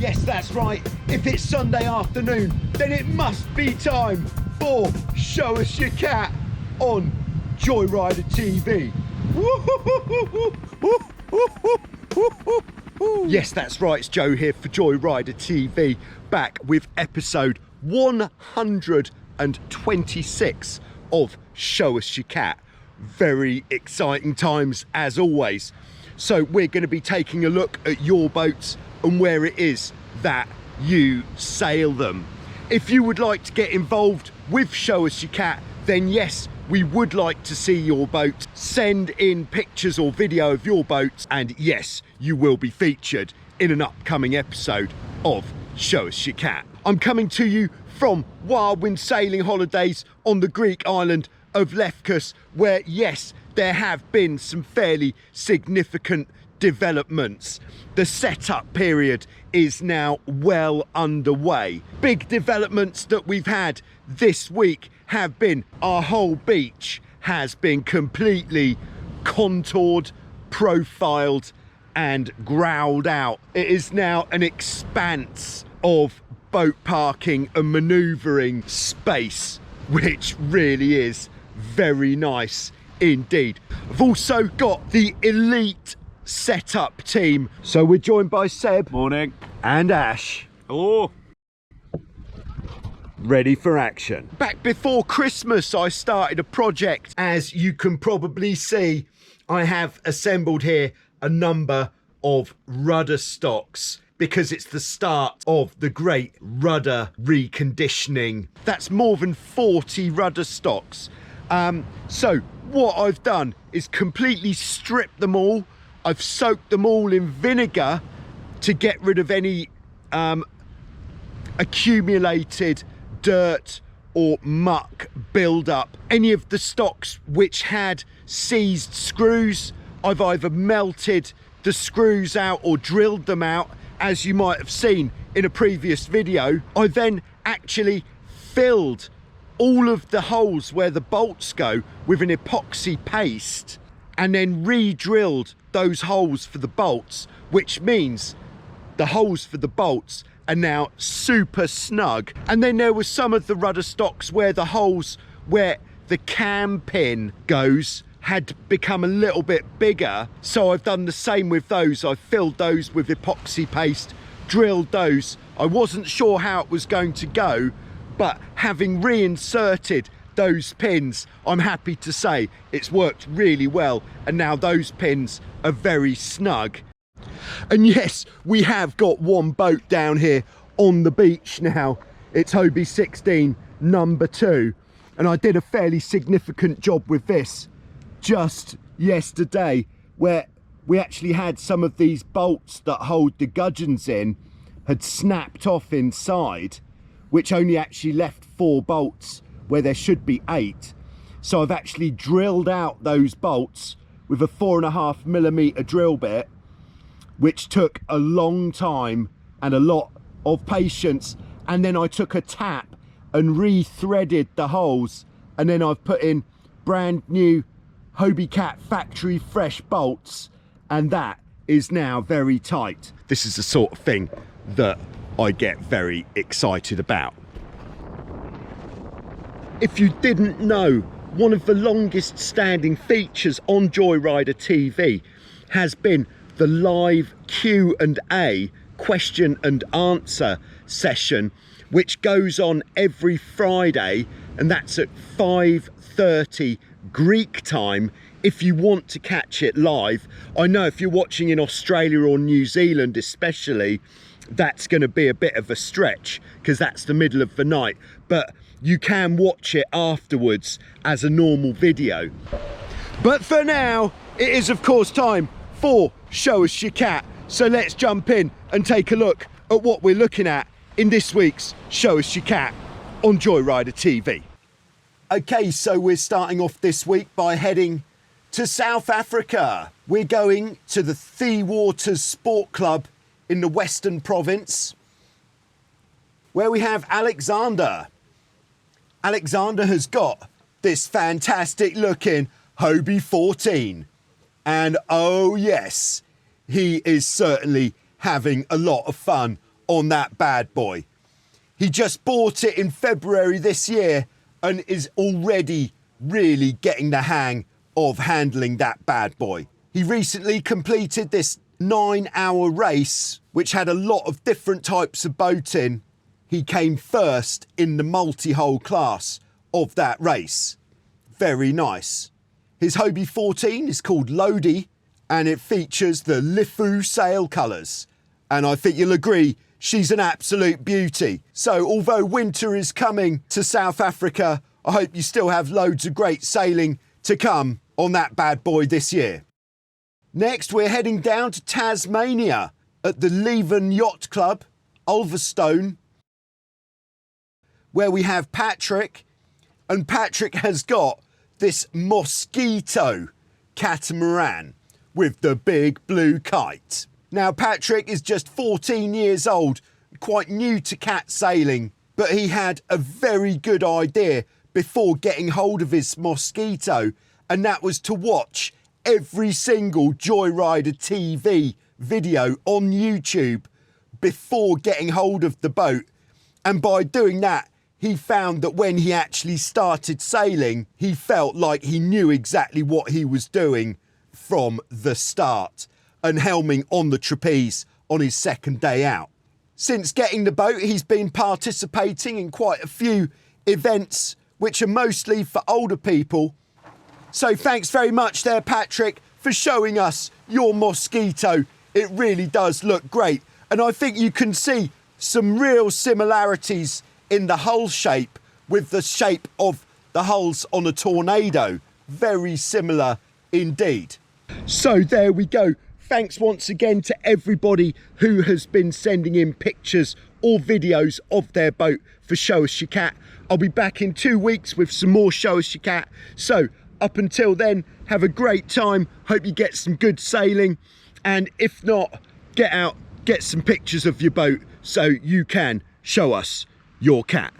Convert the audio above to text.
Yes, that's right. If it's Sunday afternoon, then it must be time for Show Us Your Cat on Joyrider TV. Yes, that's right. It's Joe here for Joyrider TV, back with episode 126 of Show Us Your Cat. Very exciting times as always. So we're going to be taking a look at your boats and where it is that you sail them. If you would like to get involved with Show Us Your Cat, then yes, we would like to see your boat. Send in pictures or video of your boat, and yes, you will be featured in an upcoming episode of Show Us Your Cat. I'm coming to you from Wild Wind Sailing Holidays on the Greek island of Lefkos, where yes, there have been some fairly significant developments. The setup period is now well underway. Big developments that we've had this week have been our whole beach has been completely contoured, profiled and growled out. It is now an expanse of boat parking and manoeuvring space, which really is very nice indeed. I've also got the elite setup team. So we're joined by Seb. Morning. And Ash. Hello. Ready for action. Back before Christmas, I started a project. As you can probably see, I have assembled here a number of rudder stocks because it's the start of the great rudder reconditioning. That's more than 40 rudder stocks. So what I've done is completely stripped them all. I've soaked them all in vinegar to get rid of any accumulated dirt or muck build-up. Any of the stocks which had seized screws, I've either melted the screws out or drilled them out, as you might have seen in a previous video. I then actually filled all of the holes where the bolts go with an epoxy paste and then re-drilled those holes for the bolts, which means the holes for the bolts are now super snug. And then there was some of the rudder stocks where the holes where the cam pin goes had become a little bit bigger, so I've done the same with those. I've filled those with epoxy paste, drilled those. I wasn't sure how it was going to go, but having reinserted those pins, I'm happy to say it's worked really well, and now those pins are very snug. And yes, we have got one boat down here on the beach now. It's Hobie 16 number 2, and I did a fairly significant job with this just yesterday, where we actually had some of these bolts that hold the gudgeons in had snapped off inside, which only actually left 4 bolts where there should be 8. So I've actually drilled out those bolts with a 4.5mm drill bit, which took a long time and a lot of patience. And then I took a tap and re-threaded the holes, and then I've put in brand new hobiecat factory fresh bolts, and that is now very tight. This is the sort of thing that I get very excited about. If you didn't know, one of the longest standing features on Joyrider TV has been the live Q&A, question and answer session, which goes on every Friday, and that's at 5:30 Greek time if you want to catch it live. I know if you're watching in Australia or New Zealand especially, that's going to be a bit of a stretch because that's the middle of the night, but you can watch it afterwards as a normal video. But for now, it is of course time for Show Us Your Cat. So let's jump in and take a look at what we're looking at in this week's Show Us Your Cat on Joyrider TV. Okay, so we're starting off this week by heading to South Africa. We're going to the Thea Waters Sport Club in the Western Province, where we have Alexander. Alexander has got this fantastic looking Hobie 14. And oh yes, he is certainly having a lot of fun on that bad boy. He just bought it in February this year and is already really getting the hang of handling that bad boy. He recently completed this 9-hour race, which had a lot of different types of boat in. He came first in the multi-hull class of that race. Very nice. His Hobie 14 is called Lodi, and it features the Lifu sail colours. And I think you'll agree, she's an absolute beauty. So although winter is coming to South Africa, I hope you still have loads of great sailing to come on that bad boy this year. Next, we're heading down to Tasmania at the Leven Yacht Club, Ulverstone, where we have Patrick, and Patrick has got this Mosquito catamaran with the big blue kite. Now, Patrick is just 14 years old, quite new to cat sailing, but he had a very good idea before getting hold of his Mosquito, and that was to watch every single Joyrider TV video on YouTube before getting hold of the boat. And by doing that, he found that when he actually started sailing, he felt like he knew exactly what he was doing from the start, and helming on the trapeze on his second day out. Since getting the boat, he's been participating in quite a few events, which are mostly for older people. So thanks very much there, Patrick, for showing us your Mosquito. It really does look great. And I think you can see some real similarities in the hull shape with the shape of the hulls on a Tornado. Very similar indeed. So there we go. Thanks once again to everybody who has been sending in pictures or videos of their boat for Show Us Your Cat. I'll be back in 2 weeks with some more Show Us Your Cat. So up until then, have a great time. Hope you get some good sailing. And if not, get out, get some pictures of your boat so you can show us your cat.